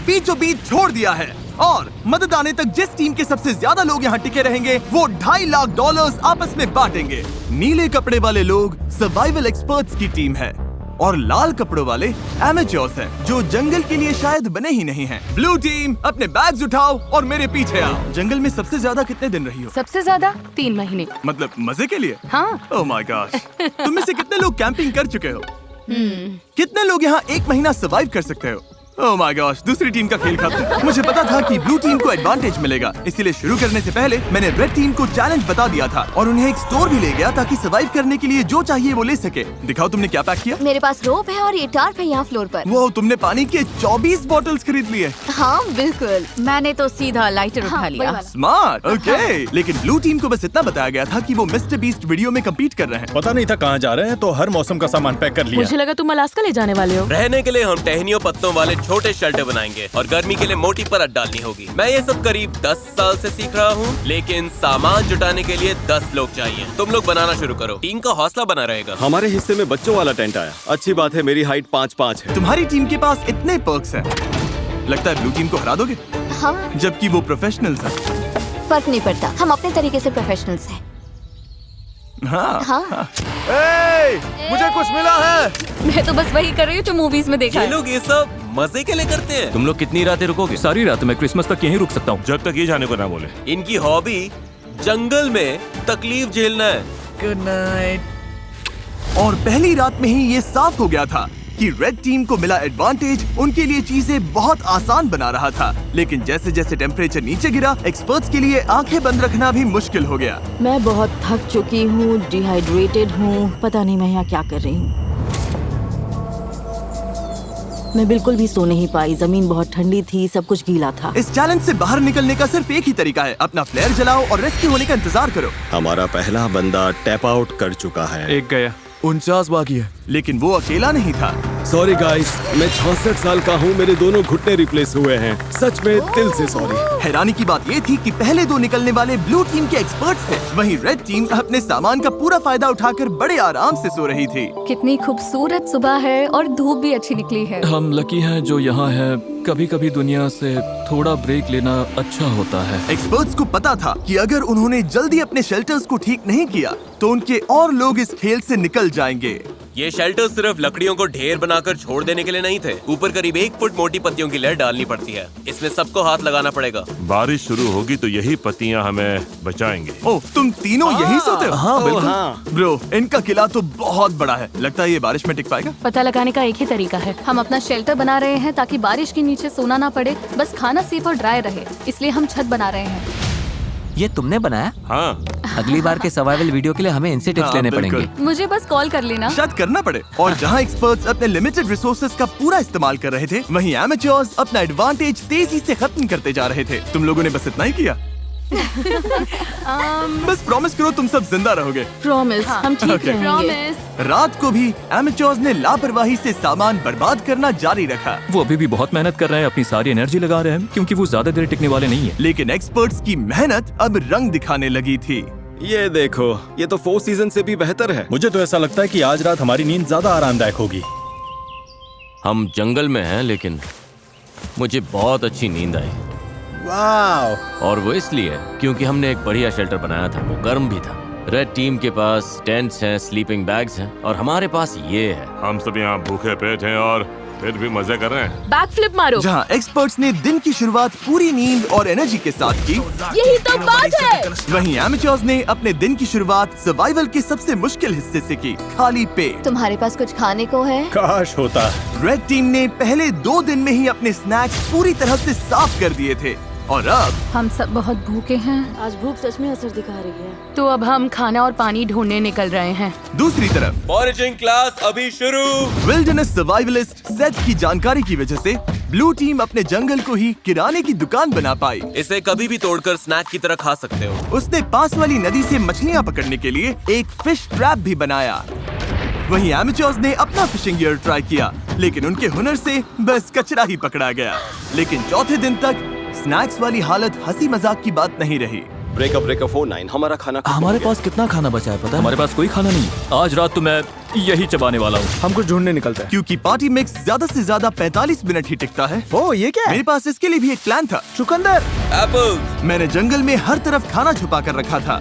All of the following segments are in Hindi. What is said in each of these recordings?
बीचों बीच छोड़ दिया है और मदद आने तक जिस टीम के सबसे ज्यादा लोग यहाँ टिके रहेंगे वो $2.5 लाख आपस में बांटेंगे। नीले कपड़े वाले लोग सर्वाइवल एक्सपर्ट्स की टीम है और लाल कपड़ों वाले एमेच्योर्स हैं जो जंगल के लिए शायद बने ही नहीं हैं। ब्लू टीम अपने बैग्स उठाओ और मेरे पीछे आओ। जंगल में सबसे ज्यादा कितने दिन रही हो? सबसे ज्यादा 3 महीने। मतलब मजे के लिए? हाँ। Oh my gosh. तुम में से कितने लोग कैंपिंग कर चुके हो? कितने लोग यहाँ 1 महीना सर्वाइव कर सकते हो? ओह माय गॉश, दूसरी टीम का खेल खत्म। मुझे पता था कि ब्लू टीम को एडवांटेज मिलेगा, इसीलिए शुरू करने से पहले मैंने रेड टीम को चैलेंज बता दिया था और उन्हें एक स्टोर भी ले गया ताकि सर्वाइव करने के लिए जो चाहिए वो ले सके। दिखाओ तुमने क्या पैक किया। मेरे पास रोप है और ये टार्प है यहाँ फ्लोर पर। वो तुमने पानी के 24 बॉटल्स खरीद लिए। हाँ बिल्कुल। मैंने तो सीधा लाइटर उठा लिया। स्मार्ट। ओके। लेकिन ब्लू टीम को बस इतना बताया गया था कि वो मिस्टर बीस्ट वीडियो में कम्पीट कर रहे हैं। पता नहीं था कहाँ जा रहे हैं, तो हर मौसम का सामान पैक कर लिया। मुझे लगा तुम अलास्का ले जाने वाले हो। रहने के लिए हम टहनियों पत्तों वाले छोटे शेल्टर बनाएंगे और गर्मी के लिए मोटी परत डालनी होगी। मैं ये सब करीब 10 साल से सीख रहा हूँ, लेकिन सामान जुटाने के लिए 10 लोग चाहिए। तुम लोग बनाना शुरू करो, टीम का हौसला बना रहेगा। हमारे हिस्से में बच्चों वाला टेंट आया। अच्छी बात है, मेरी हाइट 5'5" है। तुम्हारी टीम के पास इतने पर्क्स हैं, लगता है ब्लू टीम को हरा दोगे। हाँ। जबकि वो प्रोफेशनल्स हैं। फर्क नहीं पड़ता, हम अपने तरीके से प्रोफेशनल्स हैं। हाँ। हाँ। मुझे कुछ मिला है। मैं तो बस वही कर रही हूँ जो मूवीज में देखा ये है। लोग ये सब मजे के लिए करते हैं। तुम लोग कितनी रातें रुकोगे? सारी रात। मैं क्रिसमस तक यहीं रुक सकता हूँ, जब तक ये जाने को ना बोले। इनकी हॉबी जंगल में तकलीफ झेलना है। Good night. और पहली रात में ही ये साफ हो गया था कि रेड टीम को मिला एडवांटेज उनके लिए चीजें बहुत आसान बना रहा था। लेकिन जैसे जैसे टेम्परेचर नीचे गिरा, एक्सपर्ट्स के लिए आंखें बंद रखना भी मुश्किल हो गया। मैं बहुत थक चुकी हूँ, डिहाइड्रेटेड हूँ, पता नहीं मैं यहाँ क्या कर रही हूँ। मैं बिल्कुल भी सो नहीं पाई, जमीन बहुत ठंडी थी, सब कुछ गीला था। इस चैलेंज से बाहर निकलने का सिर्फ एक ही तरीका है, अपना फ्लेयर जलाओ और रेस्क्यू होने का इंतजार करो। हमारा पहला बंदा टैप आउट कर चुका है। एक गया। 49 बाकी है। लेकिन वो अकेला नहीं था। सॉरी गाइस, मैं 66 साल का हूँ, मेरे दोनों घुटने रिप्लेस हुए हैं। सच में दिल से सॉरी। हैरानी की बात ये थी कि पहले 2 निकलने वाले ब्लू टीम के एक्सपर्ट्स थे, वहीं रेड टीम अपने सामान का पूरा फायदा उठाकर बड़े आराम से सो रही थी। कितनी खूबसूरत सुबह है और धूप भी अच्छी निकली है। हम लकी हैं जो यहाँ है। कभी कभी दुनिया से थोड़ा ब्रेक लेना अच्छा होता है। एक्सपर्ट्स को पता था कि अगर उन्होंने जल्दी अपने शेल्टर्स को ठीक नहीं किया तो उनके और लोग इस खेल से निकल जाएंगे। ये शेल्टर सिर्फ लकड़ियों को ढेर बनाकर छोड़ देने के लिए नहीं थे। ऊपर करीब 1 फुट मोटी पत्तियों की लेयर डालनी पड़ती है। इसमें सबको हाथ लगाना पड़ेगा। बारिश शुरू होगी तो यही पत्तियां हमें बचाएंगे। ओह, तुम तीनों यही सोते हो? हाँ बिल्कुल। ब्रो, इनका किला तो बहुत बड़ा है, लगता है ये बारिश में टिक पाएगा। पता लगाने का एक ही तरीका है, हम अपना शेल्टर बना रहे हैं ताकि बारिश के नीचे सोना ना पड़े, बस खाना सेफ और ड्राई रहे, इसलिए हम छत बना रहे हैं। ये तुमने बनाया? हाँ। अगली बार के सर्वाइवल वीडियो के लिए हमें इनसे टिप्स लेने पड़ेंगे। मुझे बस कॉल कर लेना। शायद करना पड़े। और जहाँ एक्सपर्ट्स अपने लिमिटेड रिसोर्सेज का पूरा इस्तेमाल कर रहे थे, वहीं एमेच्योर्स अपना एडवांटेज तेजी से खत्म करते जा रहे थे। तुम लोगों ने बस इतना ही किया। बस प्रॉमिस करो तुम सब जिंदा रहोगे। प्रॉमिस, हम ठीक रहेंगे। रात को भी एमेच्योर्स ने लापरवाही से सामान बर्बाद करना जारी रखा। वो अभी भी बहुत मेहनत कर रहे हैं, अपनी सारी एनर्जी लगा रहे हैं, क्योंकि वो ज्यादा देर टिकने वाले नहीं है। लेकिन एक्सपर्ट्स की मेहनत अब रंग दिखाने लगी थी। ये देखो, ये तो 4 सीजन से भी बेहतर है। मुझे तो ऐसा लगता है कि आज रात हमारी नींद ज्यादा आरामदायक होगी। हम जंगल में हैं, लेकिन मुझे बहुत अच्छी नींद आई। वाह। और वो इसलिए क्योंकि हमने एक बढ़िया शेल्टर बनाया था, वो गर्म भी था। रेड टीम के पास टेंट्स हैं, स्लीपिंग बैग्स हैं और हमारे पास ये है। हम सब यहाँ भूखे पेट हैं और फिर भी मजे कर रहे हैं। बैक फ्लिप मारो। जहाँ एक्सपर्ट्स ने दिन की शुरुआत पूरी नींद और एनर्जी के साथ की, यही तो बात है। वहीं एमेच्योर्स ने अपने दिन की शुरुआत सर्वाइवल के सबसे मुश्किल हिस्से से की, खाली पेट। तुम्हारे पास कुछ खाने को है? काश होता। रेड टीम ने पहले 2 दिन में ही अपने स्नैक्स पूरी तरह से साफ कर दिए थे और अब हम सब बहुत भूखे हैं। आज भूख सच में असर दिखा रही है। तो अब हम खाना और पानी ढूंढने निकल रहे हैं। दूसरी तरफ फॉरेजिंग क्लास अभी शुरू। विल्डरनेस सर्वाइवलिस्ट सेथ की जानकारी की वजह से ब्लू टीम अपने जंगल को ही किराने की दुकान बना पाई। इसे कभी भी तोड़कर स्नैक की तरह खा सकते हो। उसने पास वाली नदी से मछलियाँ पकड़ने के लिए एक फिश ट्रैप भी बनाया। वहीं एमेच्योर्स ने अपना फिशिंग गियर ट्राई किया, लेकिन उनके हुनर से बस कचरा ही पकड़ा गया। लेकिन चौथे दिन तक स्नैक्स वाली हालत हंसी मजाक की बात नहीं रही। ब्रेकअप 49 हमारा खाना हमारे पास कितना खाना बचा है पता है? हमारे पास कोई खाना नहीं। आज रात तो मैं यही चबाने वाला हूँ। हम कुछ ढूंढने निकलते हैं क्योंकि पार्टी मिक्स ज्यादा से ज्यादा 45 मिनट ही टिकता है। ओ ये क्या है? मेरे पास इसके लिए भी एक प्लान था। चुकंदर। एप्पल्स। मैंने जंगल में हर तरफ खाना छुपा कर रखा था।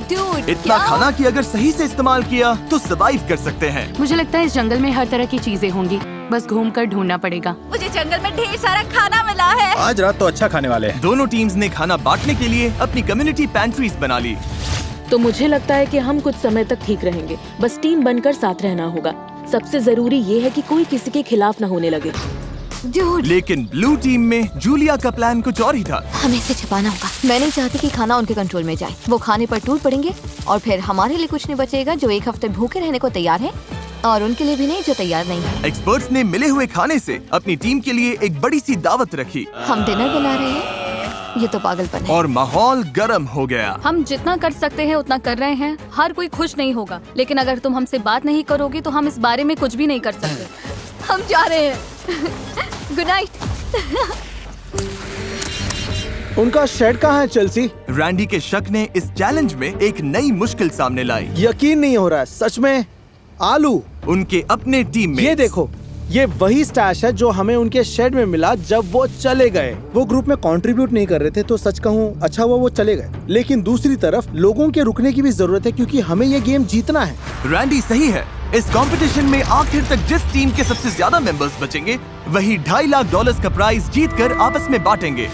Dude, इतना खाना कि अगर सही से इस्तेमाल किया तो सरवाइव कर सकते हैं। मुझे लगता है इस जंगल में हर तरह की चीजें होंगी, बस घूम कर ढूंढना पड़ेगा। मुझे जंगल में ढेर सारा खाना मिला है। आज रात तो अच्छा खाने वाले हैं। दोनों टीम्स ने खाना बांटने के लिए अपनी कम्युनिटी पैंट्रीज बना ली। तो मुझे लगता है कि हम कुछ समय तक ठीक रहेंगे, बस टीम बनकर साथ रहना होगा। सबसे जरूरी ये है कि कोई किसी के खिलाफ न होने लगे। Dude, लेकिन ब्लू टीम में जूलिया का प्लान कुछ और ही था। हमें इसे छिपाना होगा। मैं नहीं चाहती कि खाना उनके कंट्रोल में जाए। वो खाने पर टूट पड़ेंगे और फिर हमारे लिए कुछ नहीं बचेगा जो एक हफ्ते भूखे रहने को तैयार है, और उनके लिए भी नहीं जो तैयार नहीं है। एक्सपर्ट्स ने मिले हुए खाने से अपनी टीम के लिए एक बड़ी सी दावत रखी हम डिनर बना रहे हैं, ये तो पागलपन है। और माहौल गर्म हो गया। हम जितना कर सकते हैं उतना कर रहे हैं। हर कोई खुश नहीं होगा, लेकिन अगर तुम हमसे बात नहीं करोगे तो हम इस बारे में कुछ भी नहीं कर सकते। हम जा रहे हैं। Good night. उनका शेड कहाँ है चेल्सी? रैंडी के शक ने इस चैलेंज में एक नई मुश्किल सामने लाई। यकीन नहीं हो रहा है सच में। आलू। उनके अपने टीम में ये देखो, ये वही स्टैश है जो हमें उनके शेड में मिला जब वो चले गए। वो ग्रुप में कंट्रीब्यूट नहीं कर रहे थे तो सच कहूँ अच्छा हुआ वो चले गए। लेकिन दूसरी तरफ लोगों के रुकने की भी जरूरत है क्योंकि हमें ये गेम जीतना है। रैंडी सही है। इस कंपटीशन में आखिर तक जिस टीम के सबसे ज्यादा मेंबर्स बचेंगे वही $2.5 लाख का प्राइज जीतकर आपस में बांटेंगे।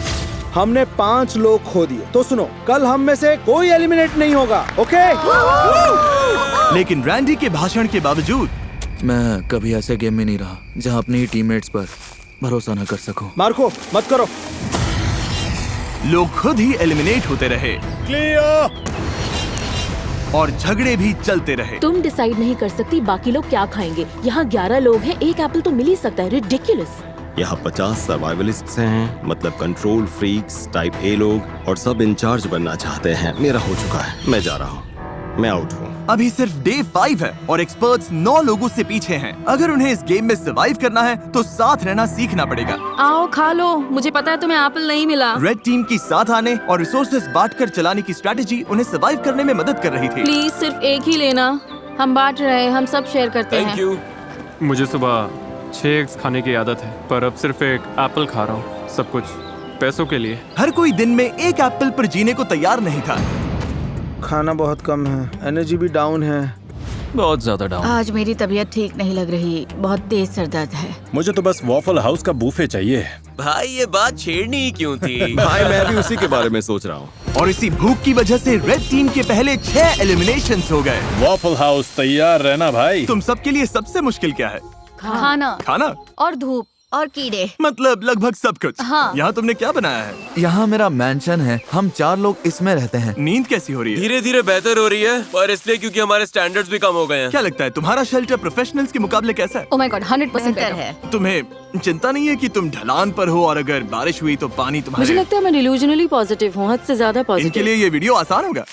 हमने 5 लोग खो दिए, तो सुनो, कल हम में से कोई एलिमिनेट नहीं होगा, ओके? लेकिन रैंडी के भाषण के बावजूद मैं कभी ऐसे गेम में नहीं रहा जहाँ अपनी ही टीममेट्स पर भरोसा न कर सकूं। मार्को मत करो। लोग खुद ही एलिमिनेट होते रहे और झगड़े भी चलते रहे। तुम डिसाइड नहीं कर सकती बाकी लोग क्या खाएंगे। यहाँ 11 लोग हैं, एक एप्पल तो मिल ही सकता है। रिडिकुलस। यहाँ 50 सर्वाइवलिस्ट्स हैं, मतलब कंट्रोल फ्रीक्स टाइप ए लोग, और सब इंचार्ज बनना चाहते हैं। मेरा हो चुका है, मैं जा रहा हूँ, मैं आउट हूँ। अभी सिर्फ डे 5 है और एक्सपर्ट्स 9 लोगों से पीछे हैं। अगर उन्हें इस गेम में सर्वाइव करना है तो साथ रहना सीखना पड़ेगा। आओ खा लो, मुझे पता है तुम्हें एप्पल नहीं मिला। रेड टीम की साथ आने और रिसोर्सेज बांटकर चलाने की स्ट्रेटेजी उन्हें सर्वाइव करने में मदद कर रही थी। प्लीज सिर्फ एक ही लेना, हम बांट रहे हैं, हम सब शेयर करते हैं। Thank you. मुझे सुबह 6 एग्स खाने की आदत है, पर अब सिर्फ एक एप्पल खा रहा हूँ, सब कुछ पैसों के लिए। हर कोई दिन में एक एप्पल पर जीने को तैयार नहीं था। खाना बहुत कम है, एनर्जी भी डाउन है, बहुत ज्यादा डाउन। आज मेरी तबीयत ठीक नहीं लग रही, बहुत तेज सर दर्द है। मुझे तो बस वॉफल हाउस का बूफे चाहिए। भाई ये बात छेड़नी ही क्यों थी? भाई मैं भी उसी के बारे में सोच रहा हूँ। और इसी भूख की वजह से रेड टीम के पहले 6 एलिमिनेशंस हो गए। वॉफल हाउस तैयार रहना भाई। तुम सबके लिए सबसे मुश्किल क्या है? खाना और धूप और कीड़े, मतलब लगभग सब कुछ। हाँ। यहाँ तुमने क्या बनाया है? यहाँ मेरा मैंशन है, हम 4 लोग इसमें रहते हैं। नींद कैसी हो रही है? धीरे धीरे बेहतर हो रही है, पर इसलिए क्योंकि हमारे स्टैंडर्ड्स भी कम हो गए हैं। क्या लगता है तुम्हारा शेल्टर प्रोफेशनल्स के मुकाबले कैसा है? Oh my God, 100% बेहतर है। तुम्हें चिंता नहीं है कि तुम ढलान पर हो और अगर बारिश हुई तो पानी मुझे तुम्हारे? लगता है मैं डिल्यूजनली पॉजिटिव हूँ, हद से ज्यादा इनके पॉजिटिव। लिए ये वीडियो आसान होगा।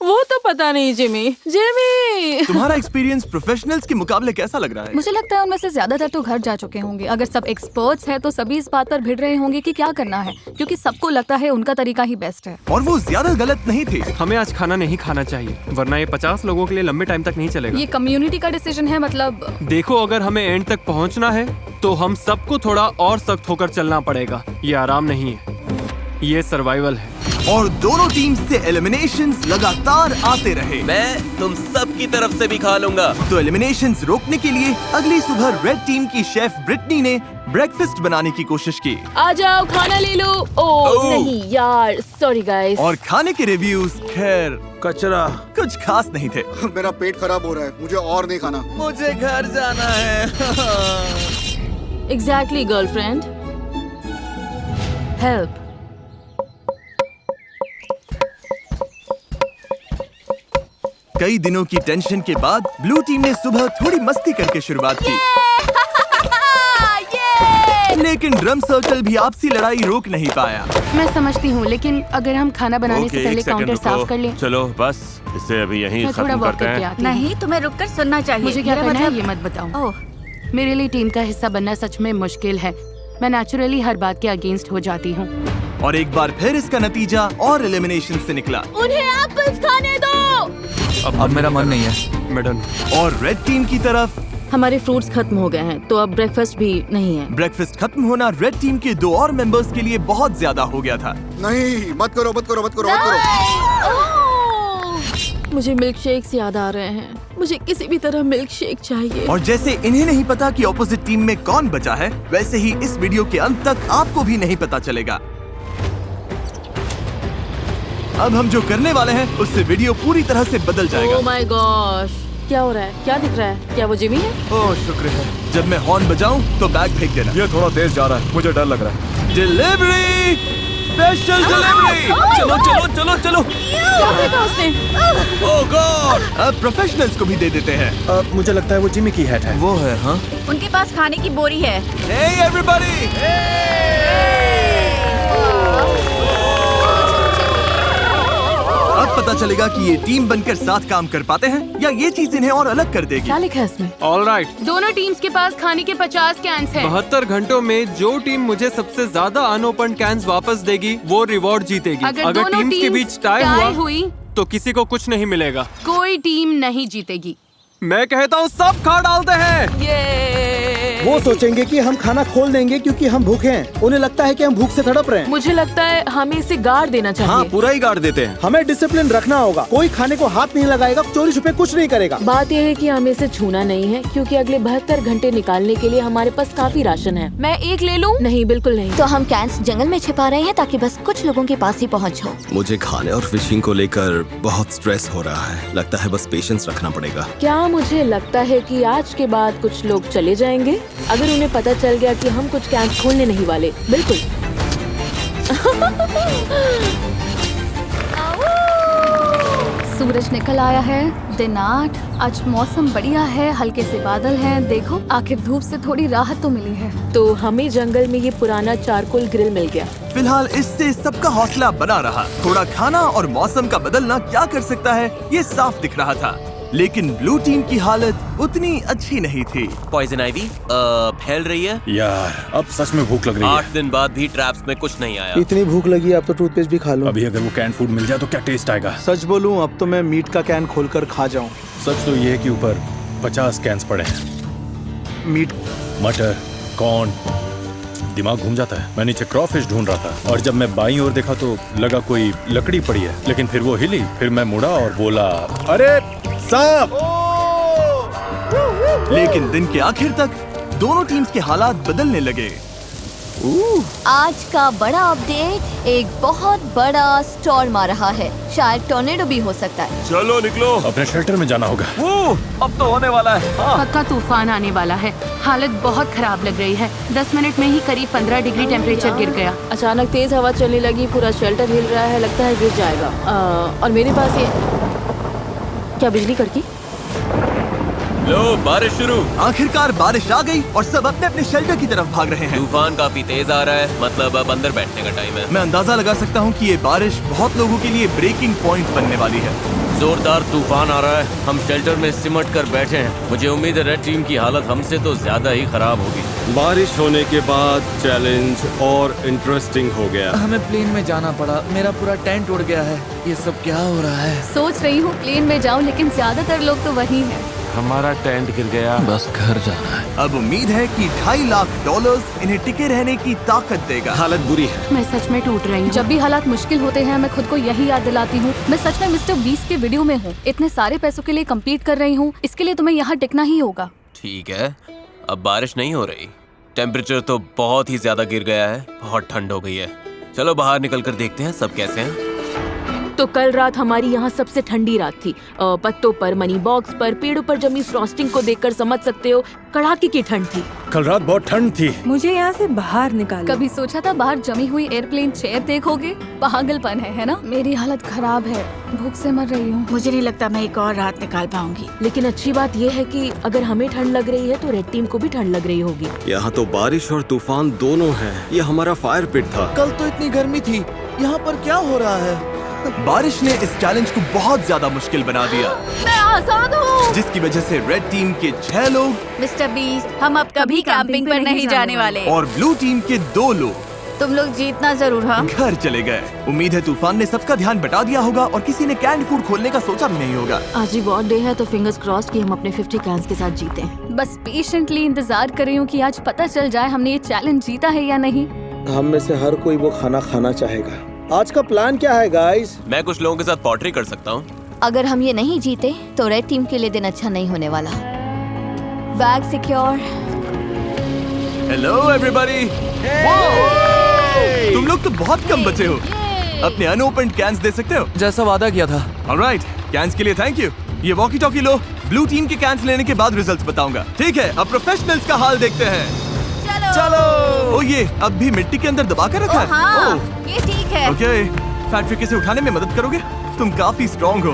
वो तो पता नहीं जिमी। तुम्हारा एक्सपीरियंस प्रोफेशनल्स के मुकाबले कैसा लग रहा है? मुझे लगता है उनमें से ज्यादातर तो घर जा चुके होंगे। अगर सब एक्सपर्ट्स हैं तो सभी इस बात पर भिड़ रहे होंगे कि क्या करना है, क्योंकि सबको लगता है उनका तरीका ही बेस्ट है। और वो ज्यादा गलत नहीं थे। हमें आज खाना नहीं खाना चाहिए, वरना ये 50 लोगों के लिए लंबे टाइम तक नहीं चलेगा। ये कम्युनिटी का डिसीजन है, मतलब देखो, अगर हमें एंड तक पहुंचना है तो हम सबको थोड़ा और सख्त होकर चलना पड़ेगा। ये आराम नहीं है, ये सर्वाइवल है। और दोनों टीम से एलिमिनेशंस लगातार आते रहे। मैं तुम सब की तरफ से भी खा लूंगा। तो एलिमिनेशंस रोकने के लिए अगली सुबह रेड टीम की शेफ ब्रिटनी ने ब्रेकफास्ट बनाने की कोशिश की। आ जाओ खाना ले लो। ओह नहीं यार, सॉरी गाइस। और खाने के रिव्यूज खैर कचरा, कुछ खास नहीं थे। मेरा पेट खराब हो रहा है, मुझे और नहीं खाना। मुझे घर जाना है। Exactly girlfriend, help. कई दिनों की टेंशन के बाद ब्लू टीम ने सुबह थोड़ी मस्ती करके शुरुआत की। लेकिन ड्रम सर्कल भी आपसी लड़ाई रोक नहीं पाया। मैं समझती हूँ, लेकिन अगर हम खाना बनाने से पहले काउंटर साफ कर लें। चलो बस इसे अभी यहीं खत्म करते हैं। नहीं, तुम्हें रुककर सुनना चाहिए। मुझे क्या करना है ये मत बताओ। मेरे लिए टीम का हिस्सा बनना सच में मुश्किल है। मैं नेचुरली हर बात के अगेंस्ट हो जाती हूँ। और एक बार फिर इसका नतीजा और एलिमिनेशन से निकला। उन्हें एप्पल्स खाने दो। अब मेरा मन नहीं है मैडम। और रेड टीम की तरफ हमारे फ्रूट्स खत्म हो गए हैं, तो अब ब्रेकफास्ट भी नहीं है। ब्रेकफास्ट खत्म होना रेड टीम के 2 और मेंबर्स के लिए बहुत ज्यादा हो गया था। नहीं, मत करो मत करो मत करो मत करो। मुझे मिल्क शेक्स याद आ रहे हैं। मुझे किसी भी तरह मिल्क शेक चाहिए। और जैसे इन्हें नहीं पता कि ऑपोजिट टीम में कौन बचा है, वैसे ही इस वीडियो के अंत तक आपको भी नहीं पता चलेगा। अब हम जो करने वाले हैं उससे वीडियो पूरी तरह से बदल जाएगा। ओह माय गॉश, क्या हो रहा है? क्या दिख रहा है? क्या वो जिमी है? ओह शुक्र है। जब मैं हॉर्न बजाऊं तो बैग फेंक देना। ये थोड़ा तेज जा रहा है, मुझे डर लग रहा है। Delivery, special delivery. चलो चलो चलो चलो। क्या फेंका उसने? ओह गॉड। अब प्रोफेशनल्स को भी दे देते हैं। मुझे लगता है वो जिमी की हैट है। वो है। हाँ, उनके पास खाने की बोरी है। Hey everybody. अब पता चलेगा कि ये टीम बनकर साथ काम कर पाते हैं या ये चीज इन्हें और अलग कर देगी। क्या लिखा है इसमें? All right. दोनों टीम्स के पास खाने के 50 कैंस हैं। 72 घंटों में जो टीम मुझे सबसे ज्यादा अनओपन कैंस वापस देगी वो रिवॉर्ड जीतेगी। अगर दोनों टीम्स के टीम्स बीच टाई हुई तो किसी को कुछ नहीं मिलेगा। कोई टीम नहीं जीतेगी। मैं कहता हूँ सब खा डालते हैं। वो सोचेंगे कि हम खाना खोल देंगे क्योंकि हम भूखे हैं। उन्हें लगता है कि हम भूख से तड़प रहे हैं। मुझे लगता है हमें इसे गाड़ देना चाहिए। हाँ, पूरा ही गाड़ देते हैं। हमें डिसिप्लिन रखना होगा। कोई खाने को हाथ नहीं लगाएगा, चोरी छुपे कुछ नहीं करेगा। बात यह है कि हमें इसे छूना नहीं है क्योंकि अगले 72 घंटे निकालने के लिए हमारे पास काफी राशन है। मैं एक ले लूं? नहीं, बिल्कुल नहीं। तो हम कैंस जंगल में छिपा रहे हैं ताकि बस कुछ लोगों के पास ही पहुंच हो। मुझे खाने और फिशिंग को लेकर बहुत स्ट्रेस हो रहा है। लगता है बस पेशेंस रखना पड़ेगा। क्या मुझे लगता है कि आज के बाद कुछ लोग चले जाएंगे अगर उन्हें पता चल गया कि हम कुछ कैंप खोलने नहीं वाले। बिल्कुल। सूरज निकल आया है। दिन 8। आज मौसम बढ़िया है, हल्के से बादल हैं। देखो, आखिर धूप से थोड़ी राहत तो मिली है। तो हमें जंगल में ये पुराना चारकोल ग्रिल मिल गया। फिलहाल इससे सबका हौसला बना रहा। थोड़ा खाना और मौसम का बदलना क्या कर सकता है, ये साफ दिख रहा था। लेकिन ब्लू टीम की हालत उतनी अच्छी नहीं थी। पॉइजन आइवी फैल रही है। यार, अब सच में भूख लग रही है। 8 दिन बाद भी ट्रैप्स में कुछ नहीं आया। इतनी भूख लगी, अब तो टूथपेस्ट भी खा लूं। अभी अगर वो कैन फूड मिल जाए तो क्या टेस्ट आएगा। सच बोलूं, अब तो मैं मीट का कैन खोलकर खा जाऊं। सच तो ये है कि ऊपर 50 कैंस पड़े हैं। मीट, मटर, कॉर्न। दिमाग घूम जाता है। मैं नीचे क्रॉफिश ढूंढ रहा था और जब मैं बाईं ओर देखा तो लगा कोई लकड़ी पड़ी है, लेकिन फिर वो हिली। फिर मैं मुड़ा और बोला, अरे सांप। लेकिन दिन के आखिर तक दोनों टीम्स के हालात बदलने लगे। आज का बड़ा अपडेट, एक बहुत बड़ा स्टॉर्म आ रहा है। शायद टॉर्नेडो भी हो सकता है। चलो निकलो, अपने शेल्टर में जाना होगा। अब तो होने वाला है। पक्का तूफान आने वाला है। हालत बहुत खराब लग रही है। 10 मिनट में ही करीब 15 डिग्री टेम्परेचर गिर गया। अचानक तेज हवा चलने लगी, पूरा शेल्टर हिल रहा है, लगता है गिर जाएगा। और मेरे पास ये क्या बिजली कड़की? लो, बारिश शुरू। आखिरकार बारिश आ गई और सब अपने अपने शेल्टर की तरफ भाग रहे हैं। तूफान काफी तेज आ रहा है, मतलब अब अंदर बैठने का टाइम है। मैं अंदाजा लगा सकता हूँ कि ये बारिश बहुत लोगों के लिए ब्रेकिंग पॉइंट बनने वाली है। जोरदार तूफान आ रहा है। हम शेल्टर में सिमट कर बैठे हैं। मुझे उम्मीद है रेड टीम की हालत हमसे तो ज्यादा ही खराब होगी। बारिश होने के बाद चैलेंज और इंटरेस्टिंग हो गया। हमें प्लेन में जाना पड़ा। मेरा पूरा टेंट उड़ गया है। ये सब क्या हो रहा है? सोच रही हूँ प्लेन में जाऊँ, लेकिन ज्यादातर लोग तो वही हैं। हमारा टेंट गिर गया। बस घर जाना है। अब उम्मीद है कि $2.5 लाख इन्हें टिके रहने की ताकत देगा। हालत बुरी है। मैं सच में टूट रही हूँ। जब भी हालात मुश्किल होते हैं, मैं खुद को यही याद दिलाती हूँ, मैं सच में मिस्टर बीस्ट के वीडियो में हूँ। इतने सारे पैसों के लिए कम्पीट कर रही हूँ, इसके लिए तुम्हें यहाँ टिकना ही होगा। ठीक है, अब बारिश नहीं हो रही। टेम्परेचर तो बहुत ही ज्यादा गिर गया है। बहुत ठंड हो गई है। चलो बाहर निकल कर देखते हैं सब कैसे हैं। तो कल रात हमारी यहाँ सबसे ठंडी रात थी। पत्तों पर, मनी बॉक्स पर, पेड़ों पर जमी फ्रॉस्टिंग को देखकर समझ सकते हो कड़ाके की ठंड थी। कल रात बहुत ठंड थी। मुझे यहाँ से बाहर निकालो। कभी सोचा था बाहर जमी हुई एयरप्लेन चेयर देखोगे? पागलपन है ना? मेरी हालत खराब है, भूख से मर रही हूँ। मुझे नहीं लगता मैं एक और रात निकाल पाऊंगी। लेकिन अच्छी बात यह है कि अगर हमें ठंड लग रही है तो रेड टीम को भी ठंड लग रही होगी। यहाँ तो बारिश और तूफान दोनों है। ये हमारा फायर पिट था। कल तो इतनी गर्मी थी, यहाँ पर क्या हो रहा है? बारिश ने इस चैलेंज को बहुत ज्यादा मुश्किल बना दिया, मैं आजाद हूँ। जिसकी वजह से रेड टीम के 6 लोग मिस्टर बीस्ट, हम अब कभी कैंपिंग पर नहीं जाने वाले। और ब्लू टीम के 2 लोग तुम लोग जीतना जरूर हाँ। घर चले गए। उम्मीद है तूफान ने सबका ध्यान बटा दिया होगा और किसी ने कैंड फूड खोलने का सोचा भी नहीं होगा। आज ही बॉट डे है तो फिंगर्स क्रॉस्ड कि हम अपने 50 कैंस के साथ जीते। बस पेशेंटली इंतजार कर रही हूँ कि आज पता चल जाए हमने ये चैलेंज जीता है या नहीं। हम में से हर कोई वो खाना खाना चाहेगा। आज का प्लान क्या है गाइस? मैं कुछ लोगों के साथ पॉटरी कर सकता हूँ। अगर हम ये नहीं जीते तो रेड टीम के लिए दिन अच्छा नहीं होने वाला। Bag secure. Hello everybody. तुम लोग तो बहुत कम बचे हो। अपने अनओपन्ड कैंस दे सकते हो जैसा वादा किया था। ऑलराइट, कैंस के लिए थैंक यू। ये वॉकी टॉकी लो। ब्लू टीम के कैंस लेने के बाद रिजल्ट्स बताऊंगा। ठीक है, अब प्रोफेशनल्स का हाल देखते हैं। चलो। ओ ये अब भी मिट्टी के अंदर दबा कर रखा है। हाँ, ये ठीक है। ओके, फैक्ट्री से उठाने में मदद करोगे? तुम काफी स्ट्रॉन्ग हो।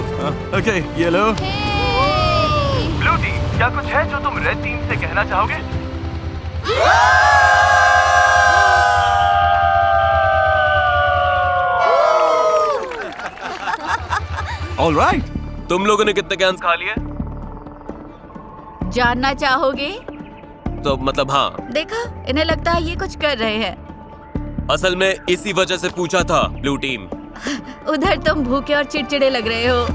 ओके, ये लो। ब्लू टीम, क्या कुछ है जो तुम रेड टीम से कहना चाहोगे? ऑलराइट, तुम लोगों ने कितने कैंस खा लिए? जानना चाहोगे? तो मतलब हाँ। देखा, इन्हें लगता है ये कुछ कर रहे हैं। असल में इसी वजह से पूछा था ब्लू टीम। उधर तुम भूखे और चिड़चिड़े लग रहे हो।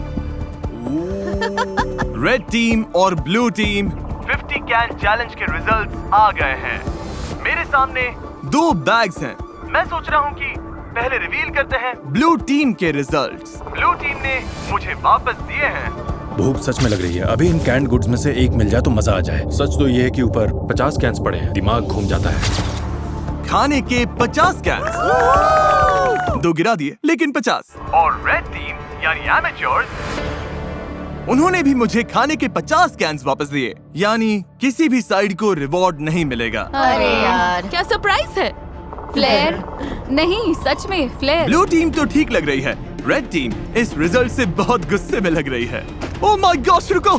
रेड टीम और ब्लू टीम 50 कैन चैलेंज के रिजल्ट्स आ गए हैं। मेरे सामने 2 बैग्स हैं। मैं सोच रहा हूँ कि पहले रिवील करते हैं ब्लू टीम के रिजल्ट्स। ब्लू टीम ने मुझे वापस दिए हैं। भूख सच में लग रही है। अभी इन कैंड गुड्स में से एक मिल जाए तो मजा आ जाए। सच तो ये है कि ऊपर 50 कैंस पड़े हैं। दिमाग घूम जाता है। खाने के 50 कैंस। 2 गिरा दिए, लेकिन 50। और रेड टीम यानी एमेच्योर्स, उन्होंने भी मुझे खाने के 50 कैंस वापस दिए। यानी किसी भी साइड को रिवॉर्ड नहीं मिलेगा। अरे यार, क्या सरप्राइज है? फ्लेयर? नहीं, सच में फ्लेयर। ब्लू टीम तो ठीक लग रही है। रेड टीम इस रिजल्ट से बहुत गुस्से में लग रही है। ओह माय गॉड, रुको,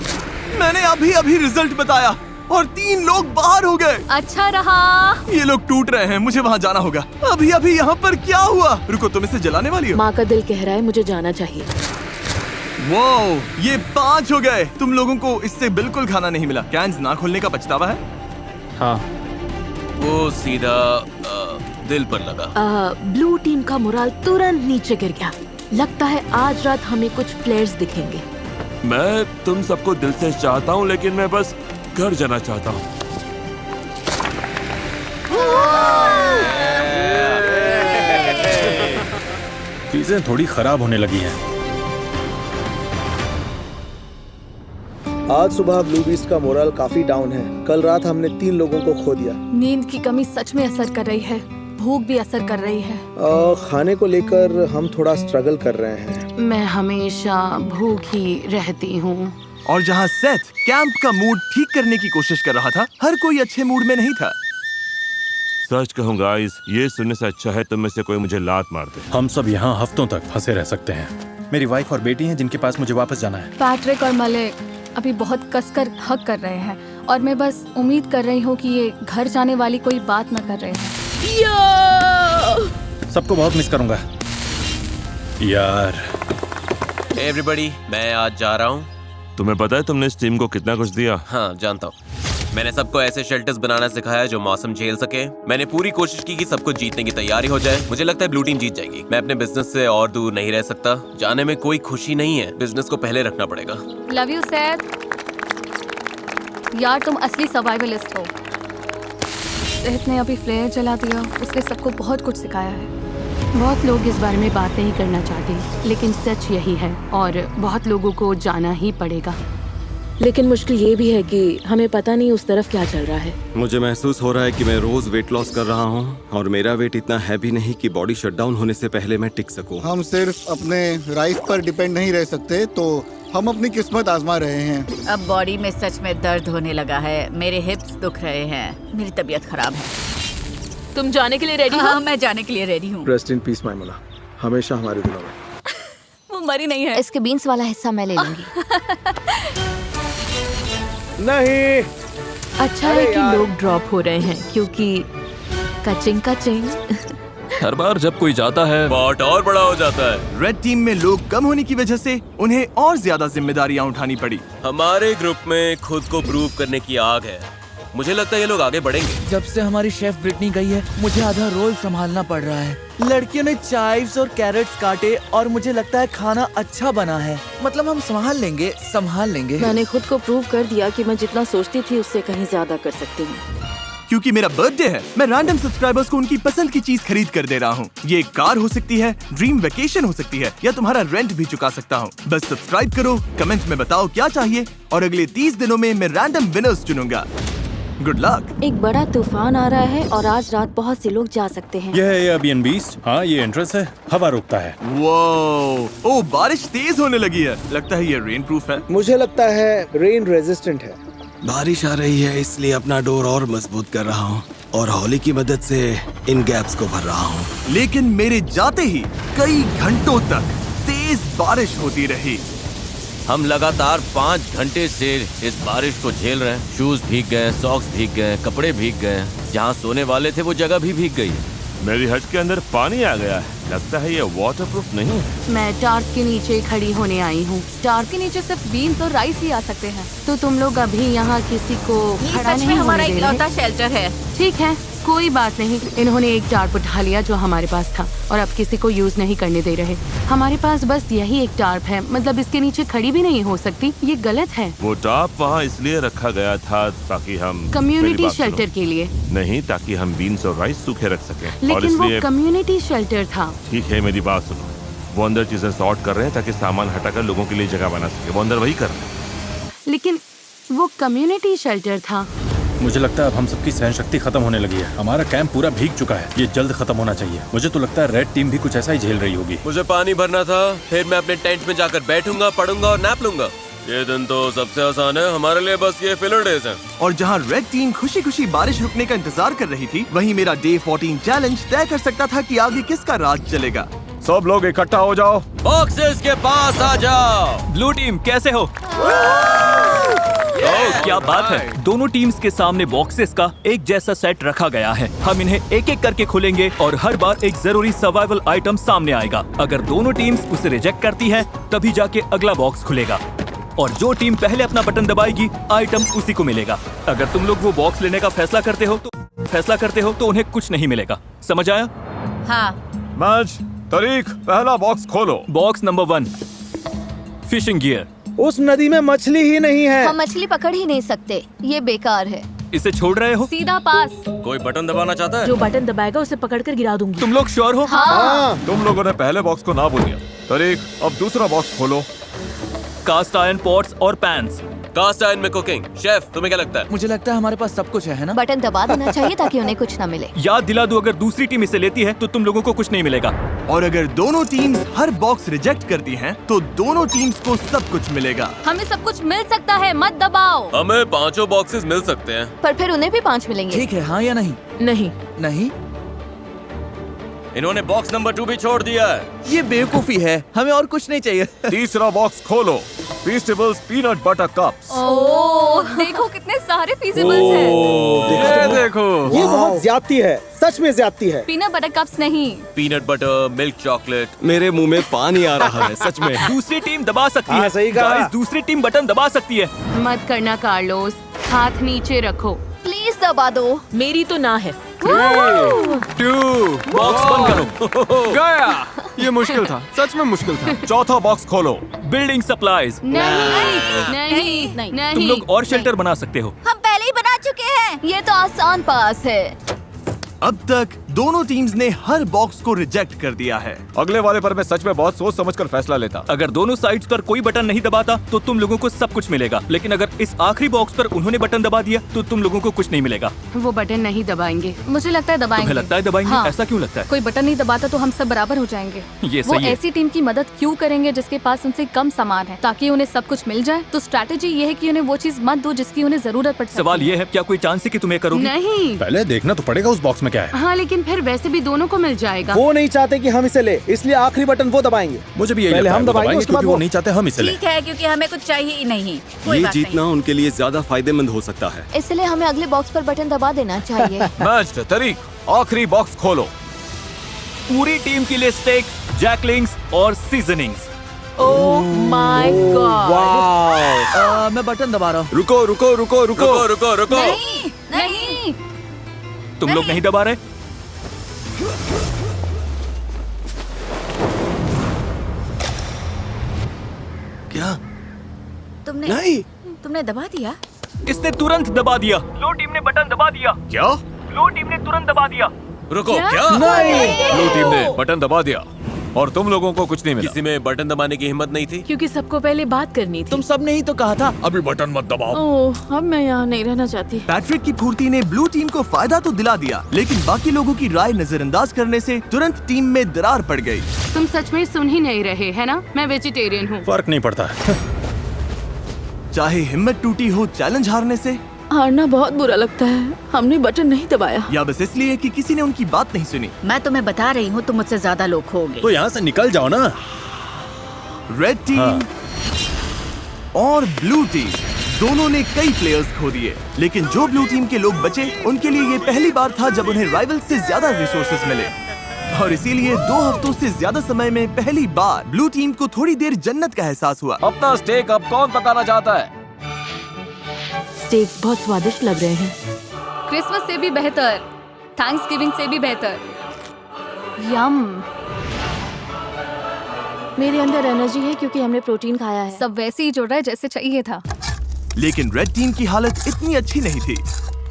मैंने अभी रिजल्ट बताया और 3 लोग बाहर हो गए। अच्छा रहा। ये लोग टूट रहे हैं, मुझे वहाँ जाना होगा। अभी यहाँ पर क्या हुआ? रुको, तुम इसे जलाने वाली हो? माँ का दिल कह रहा है मुझे जाना चाहिए। वाओ, ये 5 हो गए। तुम लोगों को इससे बिल्कुल खाना नहीं मिला। कैंस ना खोलने का पछतावा है? हाँ। वो सीधा दिल पर लगा। ब्लू टीम का मोराल तुरंत नीचे गिर गया। लगता है आज रात हमें कुछ प्लेयर्स दिखेंगे। मैं तुम सबको दिल से चाहता हूँ, लेकिन मैं बस घर जाना चाहता हूँ। चीजें थोड़ी खराब होने लगी हैं। आज सुबह ब्लू बीस्ट का मोरल काफी डाउन है। कल रात हमने 3 लोगों को खो दिया। नींद की कमी सच में असर कर रही है। भूख भी असर कर रही है। खाने को लेकर हम थोड़ा स्ट्रगल कर रहे हैं। मैं हमेशा भूखी रहती हूँ। और जहाँ सेथ कैंप का मूड ठीक करने की कोशिश कर रहा था, हर कोई अच्छे मूड में नहीं था। सच कहूँ गाइस, ये सुनने से अच्छा है तुम में से कोई मुझे लात मार दे। हम सब यहाँ हफ्तों तक फंसे रह सकते हैं। मेरी वाइफ और बेटी हैं जिनके पास मुझे वापस जाना है। पैट्रिक और मलिक अभी बहुत कसकर हक कर रहे हैं और मैं बस उम्मीद कर रही हूँ कि ये घर जाने वाली कोई बात न कर रहे हैं। सबको बहुत मिस करूंगा यार। एवरीबॉडी, मैं आज जा रहा हूँ। तुम्हें पता है तुमने इस टीम को कितना कुछ दिया? हाँ, जानता हूँ। मैंने सबको ऐसे शेल्टर्स बनाना सिखाया जो मौसम झेल सके। मैंने पूरी कोशिश की कि सबको जीतने की तैयारी हो जाए। मुझे लगता है ब्लू टीम जीत जाएगी। मैं अपने बिजनेस से और दूर नहीं रह सकता। जाने में कोई खुशी नहीं है। बिजनेस को पहले रखना पड़ेगा। Love you Seth. यार तुम असली सर्वाइवलिस्ट हो। सेथ ने अभी फ्लेयर जला दिया। उसने सबको बहुत कुछ सिखाया है। बहुत लोग इस बारे में बात नहीं करना चाहते, लेकिन सच यही है और बहुत लोगों को जाना ही पड़ेगा। लेकिन मुश्किल ये भी है कि हमें पता नहीं उस तरफ क्या चल रहा है। मुझे महसूस हो रहा है कि मैं रोज वेट लॉस कर रहा हूँ और मेरा वेट इतना हैवी नहीं कि बॉडी शटडाउन होने से पहले मैं टिक सकूं। हम सिर्फ अपने राइफ पर डिपेंड नहीं रह सकते, तो हम अपनी किस्मत आजमा रहे हैं। अब बॉडी में सच में दर्द होने लगा है। मेरे हिप्स दुख रहे हैं। मेरी तबीयत खराब है। तुम जाने के लिए रेडी हो? हाँ, मैं जाने के लिए रेडी हूँ। रेस्ट इन पीस मैमुला, हमेशा हमारे दिलों में। वो मरी नहीं है। इसके बीन्स वाला हिस्सा मैं ले लूंगी। नहीं। अच्छा है कि लोग ड्रॉप हो रहे हैं क्योंकि कचिंग कचिंग। हर बार जब कोई जाता है बॉट और बड़ा हो जाता है। रेड टीम में लोग कम होने की वजह से उन्हें और ज्यादा जिम्मेदारियां उठानी पड़ी। हमारे ग्रुप में खुद को प्रूव करने की आग है। मुझे लगता है ये लोग आगे बढ़ेंगे। जब से हमारी शेफ ब्रिटनी गई है मुझे आधा रोल संभालना पड़ रहा है। लड़कियों ने चाइव्स और कैरेट्स काटे और मुझे लगता है खाना अच्छा बना है। मतलब हम संभाल लेंगे। मैंने खुद को प्रूव कर दिया कि मैं जितना सोचती थी उससे कहीं ज्यादा कर सकती हूँ। क्योंकि मेरा बर्थडे है, मैं रैंडम सब्सक्राइबर्स को उनकी पसंद की चीज खरीद कर दे रहा हूँ। ये एक कार हो सकती है, ड्रीम वेकेशन हो सकती है, या तुम्हारा रेंट भी चुका सकता हूँ। बस सब्सक्राइब करो, कमेंट में बताओ क्या चाहिए, और अगले 30 दिनों में मैं रैंडम विनर्स चुनूंगा। Good luck. एक बड़ा तूफान आ रहा है और आज रात बहुत से लोग जा सकते हैं। यह है एयरबीएनबी। हाँ, ये एंट्रेंस है, हवा रोकता है। वाओ, ओ बारिश तेज होने लगी है। लगता है ये रेन प्रूफ है। मुझे लगता है रेन रेजिस्टेंट है। बारिश आ रही है इसलिए अपना डोर और मजबूत कर रहा हूँ और हॉली की मदद से इन गैप्स को भर रहा हूँ। लेकिन मेरे जाते ही कई घंटों तक तेज बारिश होती रही। हम लगातार 5 घंटे से इस बारिश को झेल रहे हैं। शूज भीग गए, सॉक्स भीग गए, कपड़े भीग गए, जहाँ सोने वाले थे वो जगह भी भीग गई। मेरी हट के अंदर पानी आ गया है। लगता है ये वाटरप्रूफ नहीं है। मैं टार्प के नीचे खड़ी होने आई हूँ। टार्प के नीचे सिर्फ बीन्स और राइस ही आ सकते हैं। तो तुम लोग अभी यहाँ किसी को ये खड़ा सच में नहीं हमारा होने दे इकलौता रहे? शेल्टर है। ठीक है, कोई बात नहीं। इन्होंने एक टार्प उठा लिया जो हमारे पास था और अब किसी को यूज नहीं करने दे रहे। हमारे पास बस यही एक टार्प है, मतलब इसके नीचे खड़ी भी नहीं हो सकती। ये गलत है। वो टाप वहाँ इसलिए रखा गया था ताकि हम कम्युनिटी शेल्टर के लिए नहीं, ताकि हम बीन्स और राइस सूखे रख सकें। और लेकिन वो इसलिए कम्युनिटी शेल्टर था। ठीक है, मेरी बात सुनो। वो अंदर चीजें सॉर्ट कर रहे हैं ताकि सामान हटाकर लोगों के लिए जगह बना सके। वो अंदर वही कर रहे हैं। लेकिन वो कम्युनिटी शेल्टर था। मुझे लगता है अब हम सबकी सहन शक्ति खत्म होने लगी है। हमारा कैंप पूरा भीग चुका है, ये जल्द खत्म होना चाहिए। मुझे तो लगता है रेड टीम भी कुछ ऐसा ही झेल रही होगी। मुझे पानी भरना था, फिर मैं अपने टेंट में जाकर बैठूंगा, पढ़ूंगा और नैप लूंगा। ये दिन तो सबसे आसान है हमारे लिए, बस ये फिलर डेज हैं। और जहाँ रेड टीम खुशी खुशी बारिश रुकने का इंतजार कर रही थी, वहीं मेरा डे 14 चैलेंज तय कर सकता था कि आगे किसका राज चलेगा। सब लोग इकट्ठा हो जाओ, बॉक्सेस के पास आ जाओ। ब्लू टीम कैसे हो? क्या बात है। दोनों टीम्स के सामने बॉक्सेस का एक जैसा सेट रखा गया है। हम इन्हें एक एक करके खोलेंगे और हर बार एक जरूरी सर्वाइवल आइटम सामने आएगा। अगर दोनों टीम्स उसे रिजेक्ट करती हैं, तभी जाके अगला बॉक्स खुलेगा और जो टीम पहले अपना बटन दबाएगी आइटम उसी को मिलेगा। अगर तुम लोग वो बॉक्स लेने का फैसला करते हो तो उन्हें कुछ नहीं मिलेगा। समझ आया? हाँ। मैच तारीख, पहला बॉक्स खोलो। Box number 1, fishing gear. उस नदी में मछली ही नहीं है। हम मछली पकड़ ही नहीं सकते, ये बेकार है। इसे छोड़ रहे हो? सीधा पास। कोई बटन दबाना चाहता है? जो बटन दबाएगा उसे पकड़कर गिरा दूंगी। तुम लोग श्योर हो? हाँ। तुम लोगों ने पहले बॉक्स को ना बोलिया। तारीख, अब दूसरा बॉक्स खोलो। कास्ट आयरन पॉट्स और पैन्स। कास्ट आयरन में कुकिंग। शेफ, तुम्हें क्या लगता है? मुझे लगता है हमारे पास सब कुछ है ना? बटन दबा देना चाहिए ताकि उन्हें कुछ न मिले। याद दिला दो, अगर दूसरी टीम इसे लेती है तो तुम लोगों को कुछ नहीं मिलेगा। और अगर दोनों टीम्स हर बॉक्स रिजेक्ट करती हैं, तो दोनों टीम्स को सब कुछ मिलेगा। हमें सब कुछ मिल सकता है, मत दबाओ। हमें 5 बॉक्सेस मिल सकते हैं। पर फिर उन्हें भी 5 मिलेंगे। ठीक है, हाँ या नहीं? नहीं। इन्होंने बॉक्स नंबर 2 भी छोड़ दिया है। ये बेवकूफी है, हमें और कुछ नहीं चाहिए। तीसरा बॉक्स खोलो। फीस्टेबल्स पीनट बटर कप्स। ओह, देखो कितने सारे फीजिबल्स हैं। ये देखो, ये बहुत ज्यादती है, सच में ज्यादती है। पीनट बटर कप्स नहीं, पीनट बटर, मिल्क चॉकलेट। मेरे मुंह में पानी आ रहा है सच में। दूसरी टीम दबा सकती हाँ, है। सही कहा। गाइस, दूसरी टीम बटन दबा सकती है। मत करना कार्लोस, हाथ नीचे रखो। प्लीज दबा दो। मेरी तो ना है। 2 बॉक्स बंद करो। गया। ये मुश्किल था, सच में मुश्किल था। चौथा बॉक्स खोलो। Building supplies. नहीं। तुम लोग और शेल्टर बना सकते हो। हम पहले ही बना चुके हैं। ये तो आसान पास है। अब तक दोनों टीम्स ने हर बॉक्स को रिजेक्ट कर दिया है। अगले वाले पर मैं सच में बहुत सोच समझकर फैसला लेता। अगर दोनों साइड्स पर कोई बटन नहीं दबाता तो तुम लोगों को सब कुछ मिलेगा, लेकिन अगर इस आखिरी बॉक्स पर उन्होंने बटन दबा दिया तो तुम लोगों को कुछ नहीं मिलेगा। वो बटन नहीं दबाएंगे। मुझे लगता है दबाएंगे। तुम्हें लगता है दबाएंगे? हाँ। ऐसा क्यों लगता है? कोई बटन नहीं दबाता तो हम सब बराबर हो जाएंगे। ये वो सही है। ऐसी टीम की मदद क्यों करेंगे जिसके पास उनसे कम सामान है, ताकि उन्हें सब कुछ मिल जाए। तो स्ट्रैटेजी ये है कि उन्हें वो चीज मत दो जिसकी उन्हें जरूरत पड़ सकती है। सवाल ये है, क्या कोई चांस है कि तुम्हें करोगे? नहीं। पहले देखना तो पड़ेगा उस बॉक्स में क्या है। हाँ, लेकिन फिर वैसे भी दोनों को मिल जाएगा। वो नहीं चाहते कि हम इसे ले, इसलिए आखिरी बटन वो दबाएंगे। मुझे भी यही पहले लगता है, हम वो दबाएंगे, उसके बाद क्योंकि वो नहीं चाहते हम इसे लें। ठीक है, क्योंकि हमें कुछ चाहिए ही नहीं। कोई ये बात जीतना नहीं। उनके लिए ज्यादा फायदेमंद हो सकता है। इसलिए हमें अगले बॉक्स पर बटन दबा देना चाहिए। मैच तारीख, आखिरी बॉक्स खोलो। पूरी टीम के लिए स्टेक, जैकलिंग्स और सीजनिंग्स। Oh my God. वाह। मैं बटन दबा रहा हूँ। रुको रुको रुको रुको। रुको। नहीं, तुम लोग नहीं दबा रहे? क्या? तुमने दबा दिया? इसने तुरंत दबा दिया। लो टीम ने बटन दबा दिया। क्या? लो टीम ने तुरंत दबा दिया। रुको, क्या? क्या? ब्लू टीम ने बटन दबा दिया और तुम लोगों को कुछ नहीं मिला। किसी में बटन दबाने की हिम्मत नहीं थी? क्योंकि सबको पहले बात करनी थी। तुम सब ने ही तो कहा था अभी बटन मत दबाओ। ओह, अब मैं यहाँ नहीं रहना चाहती। पैट्रिक की फुर्ती ने ब्लू टीम को फायदा तो दिला दिया, लेकिन बाकी लोगों की राय नजरअंदाज करने से तुरंत टीम में दरार पड़ गई। तुम सच में सुन ही नहीं रहे, है ना? मैं वेजिटेरियन हूँ। फर्क नहीं पड़ता। चाहे हिम्मत टूटी हो चैलेंज हारने से, हारना बहुत बुरा लगता है। हमने बटन नहीं दबाया। या बस इसलिए कि किसी ने उनकी बात नहीं सुनी। मैं तुम्हें बता रही हूँ, तुम मुझसे ज्यादा लोग खोगे। तो यहाँ से निकल जाओ ना। रेड टीम और ब्लू टीम दोनों ने कई प्लेयर्स खो दिए, लेकिन जो ब्लू टीम के लोग बचे उनके लिए ये पहली बार था जब उन्हें राइवल से ज्यादा रिसोर्सेज मिले, और इसीलिए 2 हफ्तों से ज्यादा समय में पहली बार ब्लू टीम को थोड़ी देर जन्नत का एहसास हुआ। अपना स्टेक अब कौन पकाना चाहता है? स्टेक बहुत स्वादिष्ट लग रहे हैं। क्रिसमस से भी बेहतर, थैंक्सगिविंग से भी बेहतर। यम। मेरे अंदर एनर्जी है क्योंकि हमने प्रोटीन खाया है। सब वैसे ही जुड़ रहा है जैसे चाहिए था। लेकिन रेड टीम की हालत इतनी अच्छी नहीं थी।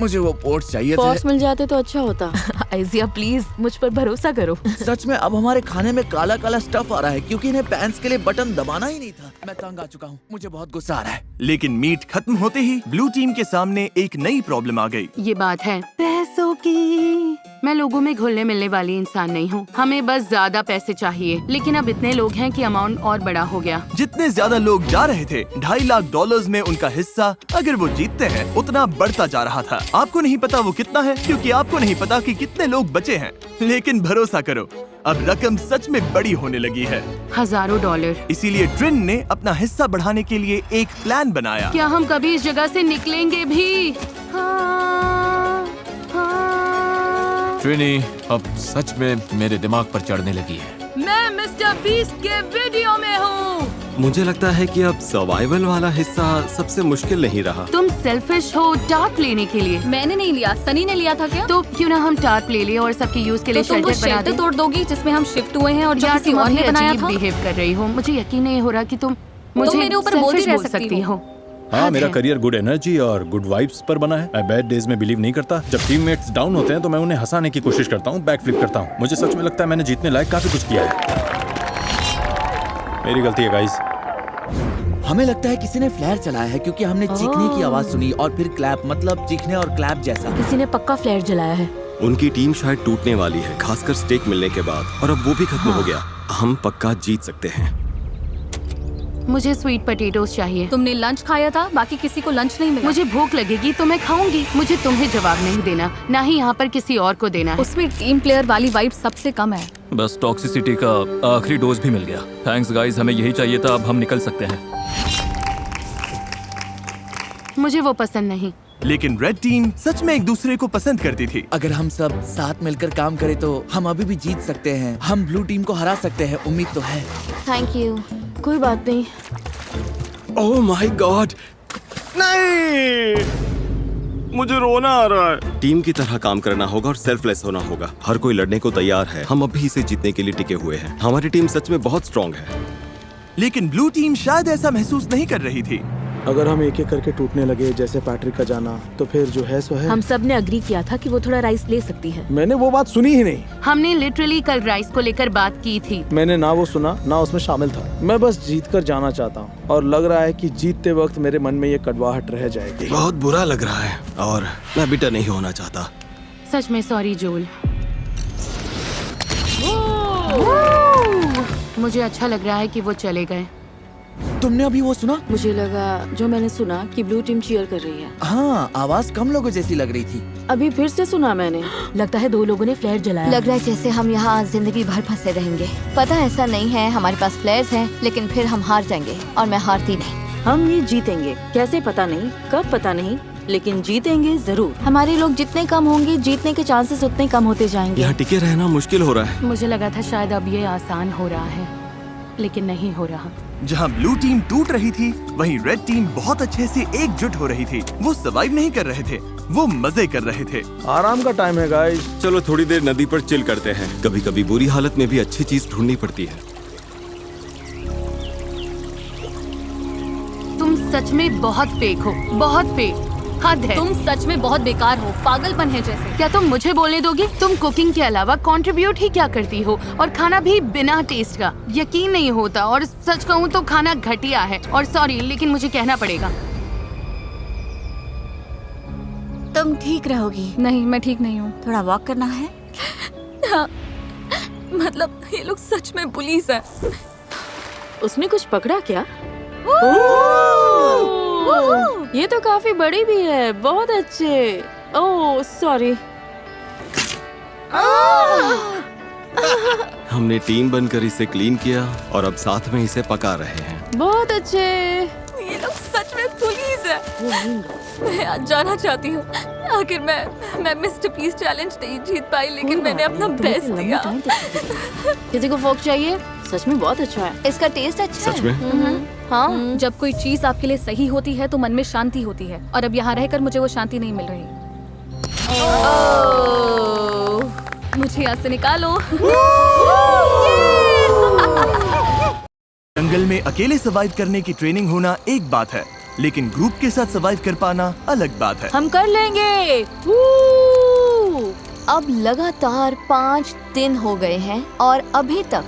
मुझे वो पोर्ट्स चाहिए पॉट्स थे। मिल जाते तो अच्छा होता। आइजिया प्लीज मुझ पर भरोसा करो। सच में अब हमारे खाने में काला काला स्टफ आ रहा है क्योंकि इन्हें पैंट्स के लिए बटन दबाना ही नहीं था। मैं तंग आ चुका हूँ, मुझे बहुत गुस्सा आ रहा है। लेकिन मीट खत्म होते ही ब्लू टीम के सामने एक नई प्रॉब्लम आ गई। ये बात है पैसों की। मैं लोगों में घुलने मिलने वाली इंसान नहीं हूँ। हमें बस ज्यादा पैसे चाहिए, लेकिन अब इतने लोग हैं कि अमाउंट और बड़ा हो गया। जितने ज्यादा लोग जा रहे थे, $2.5 लाख में उनका हिस्सा अगर वो जीतते हैं उतना बढ़ता जा रहा था। आपको नहीं पता वो कितना है, क्योंकि आपको नहीं पता कि कितने लोग बचे हैं। लेकिन भरोसा करो, अब रकम सच में बड़ी होने लगी है, हजारों डॉलर। इसीलिए ट्रिन ने अपना हिस्सा बढ़ाने के लिए एक प्लान बनाया। क्या हम कभी इस जगह से निकलेंगे भी? हाँ, हाँ। ट्रिनी अब सच में मेरे दिमाग पर चढ़ने लगी है। मैं मिस्टर बीस्ट के वीडियो में हूँ। मुझे लगता है कि अब सर्वाइवल वाला हिस्सा सबसे मुश्किल नहीं रहा। तुम सेल्फिश हो टार्प लेने के लिए। मैंने नहीं लिया, सनी ने लिया था। क्या तो क्यों ना हम टार्प ले लिए और सबके यूज के लिए तो तुम वो शेल्टर बना शेल्टर दें? तोड़ दोगी जिसमें हम शिफ्ट हुए हैं और जो यार, किसी तुम और अभी ने बनाया अजीब था। बिहेव कर रही हो। मुझे यकीन नहीं हो रहा कि तुम मुझे मेरे ऊपर बोलती selfish रह बोल सकती हो। हाँ, मेरा करियर गुड एनर्जी और गुड वाइब्स पर बना है। मैं बैड डेज में बिलीव नहीं करता। जब टीममेट्स डाउन होते हैं तो मैं उन्हें हंसाने की कोशिश करता हूँ, बैक फ्लिप करता हूँ। मुझे सच में लगता है मैंने जीतने लायक काफी कुछ किया है। मेरी गलती है गाइस। हमें लगता है किसी ने फ्लेयर चलाया है क्योंकि हमने चीखने की आवाज सुनी और फिर क्लैप, मतलब चीखने और क्लैप जैसा। किसी ने पक्का फ्लेयर जलाया है। उनकी टीम शायद टूटने वाली है, खासकर स्टेक मिलने के बाद, और अब वो भी खत्म हो गया। हम पक्का जीत सकते हैं। मुझे स्वीट पोटैटोस चाहिए। तुमने लंच खाया था, बाकी किसी को लंच नहीं मिला। मुझे भूख लगेगी तो मैं खाऊंगी। मुझे तुम्हें जवाब नहीं देना, ना ही यहाँ पर किसी और को देना है। उसमें टीम प्लेयर वाली वाइब सबसे कम है। बस टॉक्सिसिटी का आखिरी डोज भी मिल गया। थैंक्स गाइस, हमें यही चाहिए था। अब हम निकल सकते हैं। मुझे वो पसंद नहीं। लेकिन रेड टीम सच में एक दूसरे को पसंद करती थी। अगर हम सब साथ मिलकर काम करें तो हम अभी भी जीत सकते हैं। हम ब्लू टीम को हरा सकते हैं, उम्मीद तो है। Thank you. कोई बात नहीं। ओह माय गॉड, नहीं, मुझे रोना आ रहा है। टीम की तरह काम करना होगा और सेल्फलेस होना होगा। हर कोई लड़ने को तैयार है। हम अभी इसे जीतने के लिए टिके हुए हैं। हमारी टीम सच में बहुत स्ट्रांग है। लेकिन ब्लू टीम शायद ऐसा महसूस नहीं कर रही थी। अगर हम एक एक करके टूटने लगे जैसे पैट्रिक का जाना, तो फिर जो है सो है। हम सब ने अग्री किया था कि वो थोड़ा राइस ले सकती है। मैंने वो बात सुनी ही नहीं। हमने लिटरली कल राइस को लेकर बात की थी। मैंने ना वो सुना ना उसमें शामिल था। मैं बस जीत कर जाना चाहता हूँ और लग रहा है कि जीतते वक्त मेरे मन में ये कड़वाहट रह जाएगी। बहुत बुरा लग रहा है और मैं बिटर नहीं होना चाहता। सच में सॉरी जोल। मुझे अच्छा लग रहा है कि वो चले गए। तुमने अभी वो सुना? मुझे लगा जो मैंने सुना कि ब्लू टीम चीयर कर रही है। हाँ, आवाज कम लोगों जैसी लग रही थी। अभी फिर से सुना मैंने। लगता है 2 लोगों ने फ्लेयर जलाया। लग रहा है जैसे हम यहाँ जिंदगी भर फंसे रहेंगे। पता ऐसा नहीं है, हमारे पास फ्लेयर्स हैं, लेकिन फिर हम हार जाएंगे और मैं हारती नहीं। हम ये जीतेंगे, कैसे पता नहीं, कब पता नहीं, लेकिन जीतेंगे जरूर। हमारे लोग जितने कम होंगे, जीतने के चांसेस उतने कम होते जाएंगे। यहाँ टिके रहना मुश्किल हो रहा है। मुझे लगा था शायद अब ये आसान हो रहा है, लेकिन नहीं हो रहा। जहां ब्लू टीम टूट रही थी, वहीं रेड टीम बहुत अच्छे से एकजुट हो रही थी। वो सर्वाइव नहीं कर रहे थे, वो मजे कर रहे थे। आराम का टाइम है गाइस। चलो थोड़ी देर नदी पर चिल करते हैं। कभी कभी बुरी हालत में भी अच्छी चीज ढूंढनी पड़ती है। तुम सच में बहुत फेक हो, बहुत फेक। हद है। तुम सच में बहुत बेकार हो, पागलपन है जैसे। क्या तुम मुझे बोलने दोगे? तुम कुकिंग के अलावा कंट्रीब्यूट ही क्या करती हो, और खाना भी बिना टेस्ट का। यकीन नहीं होता, और सच कहूँ तो खाना घटिया है। और सॉरी, लेकिन मुझे कहना पड़ेगा। तुम ठीक रहोगी? नहीं, मैं ठीक नहीं हूँ। थोड़ा वॉक करना है? हाँ, मतलब ये लोग सच में पुलिस है। उसने कुछ पकड़ा क्या? ये तो काफी बड़ी भी है। बहुत अच्छे। Oh sorry. हमने टीम बनकर इसे क्लीन किया और अब साथ में इसे पका रहे हैं। बहुत अच्छे। ये लोग सच में पुलिस है। मैं आज जाना चाहती हूँ। आखिर मैं मिस्टर पीस चैलेंज नहीं जीत पाई, लेकिन मैंने अपना बेस्ट दिया। किसी को फोक चाहिए? सच में बहुत अच्छा है। इसका टेस्ट अच्छा सच में? हाँ, जब कोई चीज आपके लिए सही होती है तो मन में शांति होती है, और अब यहाँ रहकर मुझे वो शांति नहीं मिल रही। मुझे यहाँ से निकालो। जंगल में अकेले सर्वाइव करने की ट्रेनिंग होना एक बात है, लेकिन ग्रुप के साथ सर्वाइव कर पाना अलग बात है। हम कर लेंगे। अब लगातार 5 दिन हो गए हैं और अभी तक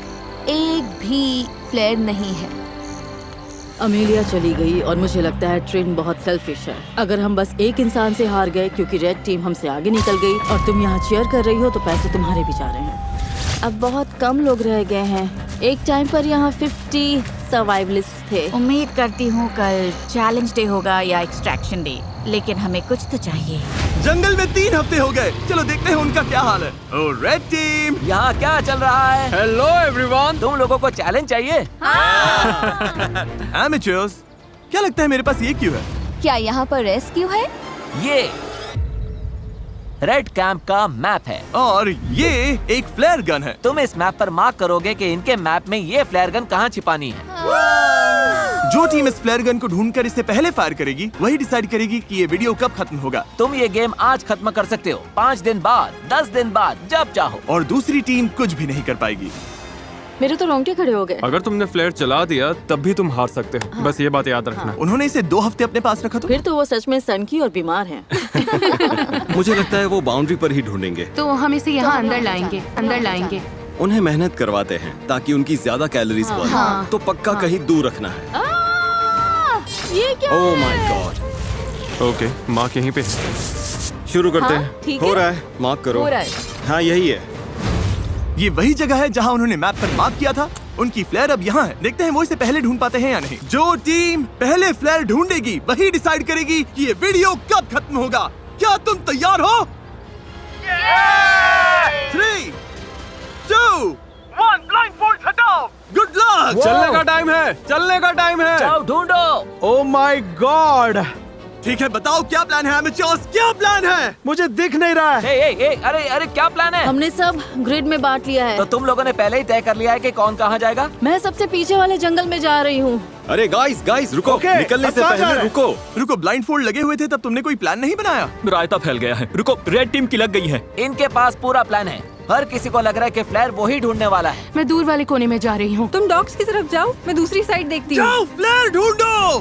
एक भी फ्लेयर नहीं है। अमेलिया चली गई और मुझे लगता है ट्रेन बहुत सेल्फिश है। अगर हम बस एक इंसान से हार गए क्योंकि रेड टीम हमसे आगे निकल गई और तुम यहाँ चीयर कर रही हो, तो पैसे तुम्हारे भी जा रहे हैं। अब बहुत कम लोग रह गए हैं। एक टाइम पर यहाँ 50 सर्वाइवलिस्ट थे। उम्मीद करती हूँ कल चैलेंज डे होगा या एक्सट्रैक्शन डे, लेकिन हमें कुछ तो चाहिए। जंगल में 3 हफ्ते हो गए। चलो देखते हैं उनका क्या हाल है। ओ रेड टीम, यहाँ क्या चल रहा है? Hello everyone. तुम लोगों को चैलेंज चाहिए? एमेचर्स, क्या लगता है मेरे पास ये क्यों है? क्या यहाँ पर रेस्क्यू है? ये रेड कैंप का मैप है और ये एक फ्लेयर गन है। तुम इस मैप पर मार्क करोगे कि इनके मैप में ये फ्लेयर गन कहाँ छिपानी है। जो टीम इस फ्लेयर गन को ढूंढकर इसे पहले फायर करेगी, वही डिसाइड करेगी कि ये वीडियो कब खत्म होगा। तुम ये गेम आज खत्म कर सकते हो, 5 दिन बाद, 10 दिन बाद, जब चाहो। और दूसरी टीम कुछ भी नहीं कर पाएगी। मेरे तो रोंगटे खड़े हो गए। अगर तुमने फ्लेयर चला दिया तब भी तुम हार सकते हो। बस ये बात याद रखना। उन्होंने इसे 2 हफ्ते अपने पास रखा फिर तो वो सच में सनकी और बीमार हैं। मुझे लगता है वो बाउंड्री पर ही ढूंढेंगे। तो हम इसे यहाँ अंदर लाएंगे। उन्हें मेहनत करवाते हैं ताकि उनकी ज्यादा कैलोरीज बर्न, तो पक्का कहीं दूर रखना है। ये क्या? Oh my God. Okay, mark यहीं पे। शुरू करते हाँ, हैं। ठीक हो है। रहा है, मार्क करो। हो रहा है। हाँ यही है। ये वही जगह है जहाँ उन्होंने मैप पर मार्क किया था। उनकी फ्लेयर अब यहाँ है। देखते हैं वो इसे पहले ढूंढ पाते हैं या नहीं। जो टीम पहले फ्लेयर ढूंढेगी वही डिसाइड करेगी कि ये वीडियो कब खत्म होगा। क्या तुम तैयार हो? 3, 2, 1, ब्लाइंडफोल्ड हटाओ। Good luck. चलने का टाइम है, चलने का टाइम है। जाओ ढूंढो। Oh my God. ठीक है, बताओ क्या प्लान है एमेचर्स, क्या प्लान है? मुझे दिख नहीं रहा है। अरे क्या प्लान है? हमने सब ग्रिड में बांट लिया है। तो तुम लोगों ने पहले ही तय कर लिया है कि कौन कहाँ जाएगा? मैं सबसे पीछे वाले जंगल में जा रही हूँ। अरे गाइस रुको। Okay, निकलने अब से कहाँ जा पहले रहे हैं? रुको, ब्लाइंडफोल्ड लगे हुए थे तब तुमने कोई प्लान नहीं बनाया? रायता फैल गया है। रुको, रेड टीम की लग गई है। इनके पास पूरा प्लान है। हर किसी को लग रहा है कि फ्लेयर वही ढूंढने वाला है। मैं दूर वाले कोने में जा रही हूँ। तुम डॉग्स की तरफ जाओ, मैं दूसरी साइड देखती हूँ। जाओ, फ्लेयर ढूंढो।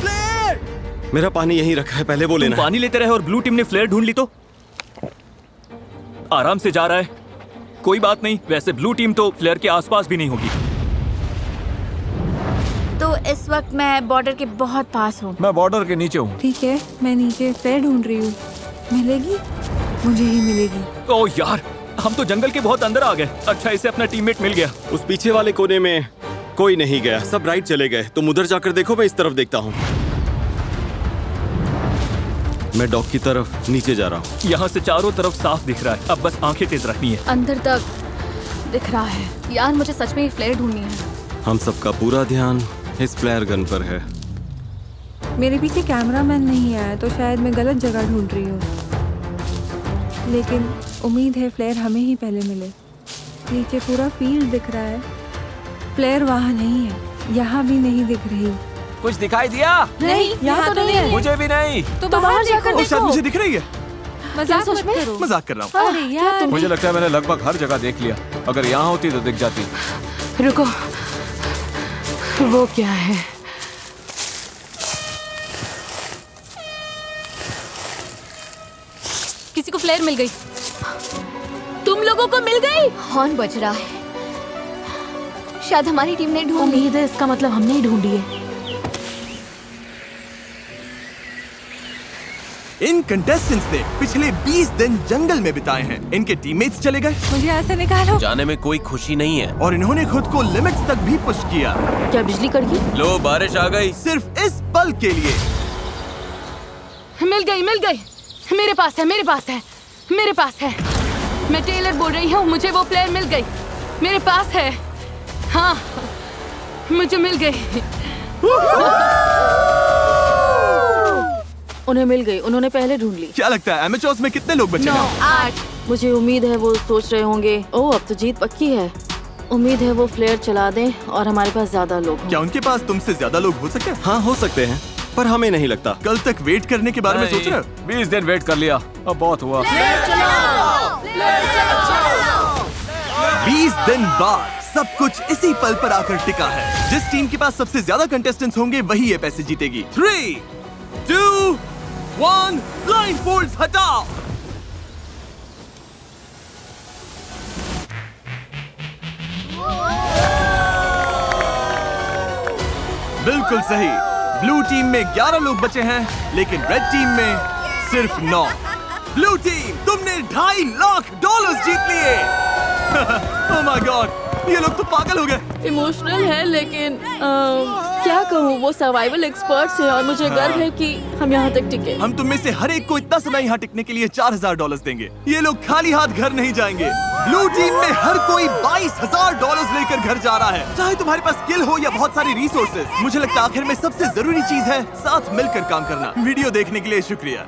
फ्लेयर। मेरा पानी यहीं रखा है, पहले वो लेना है। पानी लेते रहे और ब्लू टीम ने फ्लेयर ढूंढ ली तो आराम से जा रहा है। कोई बात नहीं, वैसे ब्लू टीम तो फ्लेयर के आसपास भी नहीं होगी। तो इस वक्त मैं बॉर्डर के बहुत पास हूँ। मैं बॉर्डर के नीचे हूँ। ठीक है, मैं नीचे फ्लेयर ढूंढ रही हूँ। मिलेगी? मुझे ही मिलेगी। ओह यार, हम तो जंगल के बहुत अंदर आ गए। अच्छा, इसे अपना टीममेट मिल गया। उस पीछे वाले कोने में कोई नहीं गया, सब राइट चले गए। तुम उधर जाकर देखो, मैं इस तरफ देखता हूँ। मैं डॉग की तरफ नीचे जा रहा हूँ। यहाँ से चारों तरफ साफ दिख रहा है, अब बस आंखें तेज रखनी है। अंदर तक दिख रहा है। यार मुझे सच में ये फ्लेयर ढूंढनी है। हम सबका पूरा ध्यान इस फ्लेयर गन पर है। मेरे पीछे कैमरामैन नहीं आया तो शायद मैं गलत जगह ढूंढ रही हूँ, लेकिन उम्मीद है फ्लेयर हमें ही पहले मिले। नीचे पूरा फील्ड दिख रहा है, फ्लेयर वहाँ नहीं है। यहाँ भी नहीं दिख रही। कुछ दिखाई दिया? नहीं, यहाँ तो नहीं है। मुझे भी नहीं। तो बाहर जाकर ओ, शायद मुझे दिख रही है। मजाक मत करो। मजाक कर रहा हूँ। अरे यार, मुझे लगता है मैंने लगभग हर जगह देख लिया। अगर यहाँ होती तो दिख जाती। रुको, वो क्या है? किसी को फ्लेयर मिल गई। तुम लोगों को मिल गई? हॉर्न बज रहा है। शायद हमारी टीम ने ढूंढ ली। उम्मीद है इसका मतलब हमने ही ढूंढी है। इन कंटेस्टेंट्स ने पिछले 20 दिन जंगल में बिताए हैं। इनके टीममेट्स चले गए। मुझे ऐसे निकालो। जाने में कोई खुशी नहीं है। और इन्होंने खुद को लिमिट्स तक भी पुश किया। क्या बिजली कड़की? लो बारिश आ गई। सिर्फ इस पल के लिए। मिल गई, मिल गई। मेरे पास है, मेरे पास है, मेरे पास है। मैं टेलर बोल रही हूँ, मुझे वो प्लेयर मिल गई। मेरे पास है। हाँ, मुझे मिल गई। उन्हें मिल गई। उन्होंने पहले ढूंढ ली। क्या लगता है एमेचर्स में कितने लोग बचे हैं? 8। मुझे उम्मीद है वो सोच रहे होंगे, ओह अब तो जीत पक्की है। उम्मीद है वो फ्लेयर चला दें और हमारे पास ज्यादा लोग हों। क्या उनके पास तुमसे ज्यादा लोग हो सकते हैं? हाँ, हो सकते हैं, पर हमें नहीं लगता। कल तक वेट करने के बारे में सोच रहे हो? 20 दिन वेट कर लिया, अब बहुत हुआ। 20 दिन बाद सब कुछ इसी पल पर आकर टिका है। जिस टीम के पास सबसे ज्यादा कंटेस्टेंट्स होंगे वही ये पैसे जीतेगी। 3, 2, 1, ब्लाइंडफोल्ड्स हटाओ। बिल्कुल सही। ब्लू टीम में 11 लोग बचे हैं, लेकिन रेड टीम में सिर्फ 9। ब्लू टीम, तुमने $2.5 लाख जीत लिए। ओह माय गॉड, ये लोग तो पागल हो गए। इमोशनल है, लेकिन क्या कहूँ, वो सर्वाइवल एक्सपर्ट्स हैं और मुझे गर्व है कि हम यहाँ तक टिके। हम तुम में से हर एक को इतना समय यहाँ टिकने के लिए $4,000 देंगे। ये लोग खाली हाथ घर नहीं जाएंगे। ब्लू टीम में हर कोई $22,000 लेकर घर जा रहा है। चाहे तुम्हारे पास स्किल हो या बहुत सारी रिसोर्सेज, मुझे लगता है आखिर में सबसे जरूरी चीज है साथ मिलकर काम करना। वीडियो देखने के लिए शुक्रिया।